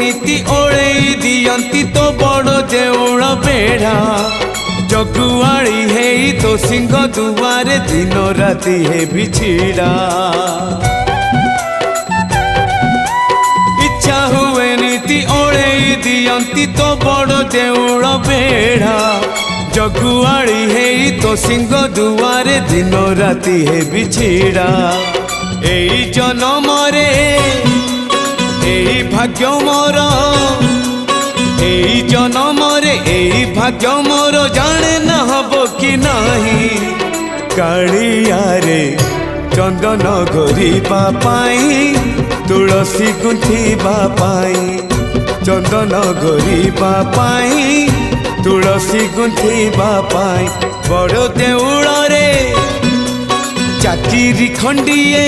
नीति ओळेई दियंती तो बड़ देउळ बेढ़ा जगुआड़ी है तो सिंह दुआरे दिन राति है बिछिड़ा इच्छा हुए नीति ओळेई दियंती तो बड़ देउळ बेढ़ा जगुआड़ी है तो सिंह दुआरे दिन राति है बिछिड़ा एई जन्म रे एई भाग्य मोर एई जन्म रे एई भाग्य मोर जाने न हबो कि नाही कालिया रे चंदन घोरिबा पाई तुलसी गुंथिबा पाई चंदन घोरिबा पाई तुलसी गुंथिबा पाई बड़ देउळ रे चाकिरी खंडिए